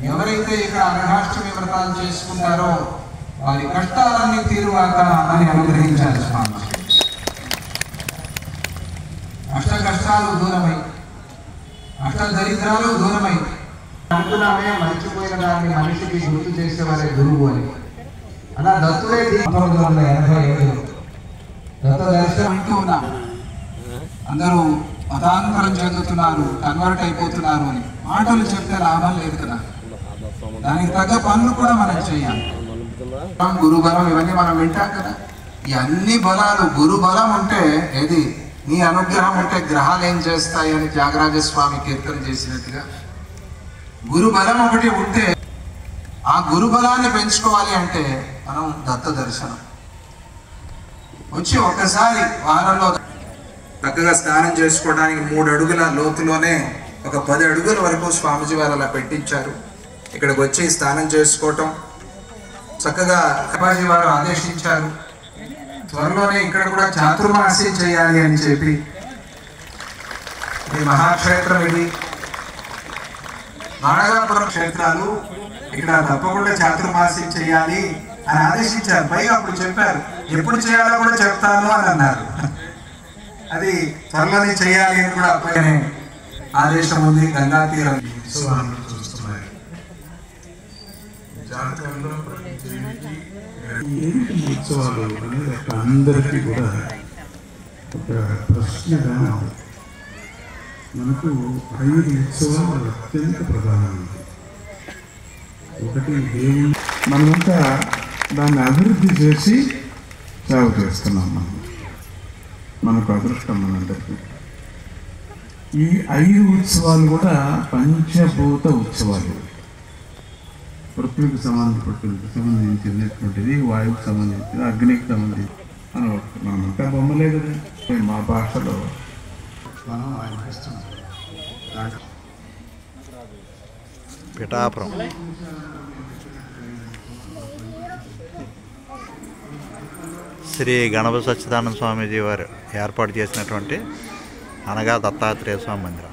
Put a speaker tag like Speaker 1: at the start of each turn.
Speaker 1: ఎవరైతే ఇక్కడ అనఘాష్టమి వ్రతాలు చేసుకుంటారో వారి కష్టాలన్నీ తీరువాక అని అనుగ్రహించారు స్వామి. అష్ట కష్టాలు దూరమై, అష్ట దరిద్రాలు దూరమై, అనుకున్నామే మర్చిపోయిన దాన్ని మనిషికి గుర్తు చేసేవారే గురువు అని. అలా దత్తుడే 1987 దత్త దర్శనం అంటూ ఉన్నాం. అందరూ మతాంతరం చెందుతున్నారు, కన్వర్ట్ అయిపోతున్నారు అని మాటలు చెప్తే లాభం లేదు కదా. దానికి తగ్గ పనులు కూడా మనం చేయాలి. గురుబలం ఇవన్నీ మనం వింటాం కదా. ఈ అన్ని బలాలు, గురు బలం ఉంటే ఏది నీ అనుగ్రహం ఉంటే గ్రహాలు ఏం చేస్తాయి అని త్యాగరాజస్వామి కీర్తన చేసినట్టుగా గురు బలం ఒకటి ఉంటే, ఆ గురు బలాన్ని పెంచుకోవాలి అంటే మనం దత్త దర్శనం వచ్చి ఒక్కసారి వారంలో చక్కగా స్నానం చేసుకోవడానికి 3 అడుగుల లోతులోనే ఒక 10 అడుగుల వరకు స్వామిజీ వారు అలా పెట్టించారు. ఇక్కడికి వచ్చి స్నానం చేసుకోవటం చక్కగా అప్పాజీ వారు ఆదేశించారు. త్వరలోనే ఇక్కడ కూడా చాతుర్మాసి చేయాలి అని చెప్పి, ఈ మహాక్షేత్రం ఇది నాడగాపురం క్షేత్రాలు, ఇక్కడ తప్పకుండా చాతుర్మాసి చేయాలి అని ఆదేశించారు. పైగా అప్పుడు చెప్పారు ఎప్పుడు చేయాలో కూడా చెప్తాను అని అన్నారు. అది త్వరలోనే చేయాలి అని కూడా అప్పనే ఆదేశం ఉంది. గంగా తీరం చూస్తున్నారు.
Speaker 2: జాతకంలో ఉత్సవాలు అనేది అందరికీ కూడా ఒక ప్రశ్నగా మనకు 5 ఉత్సవాలు అత్యంత ప్రధానమైనది. ఒకటి దేవుని, మనమంతా దాన్ని అభివృద్ధి చేసి సేవ చేస్తున్నాం. మనకు అదృష్టం మనందరికీ. ఈ 5 ఉత్సవాలు కూడా పంచభూత ఉత్సవాలు. పృథ్వీకి సంబంధించినటువంటిది, వాయువుకి సంబంధించింది, అగ్నికి సంబంధించి మనమంతా బొమ్మలే కదా. మా భాషలో మనం ఆలోచిస్తున్నాం.
Speaker 3: పిఠాపురం శ్రీ గణపతి సచ్చిదానంద స్వామీజీ వారు ఏర్పాటు చేసినటువంటి అనగా దత్తాత్రేయ స్వామి మందిరం.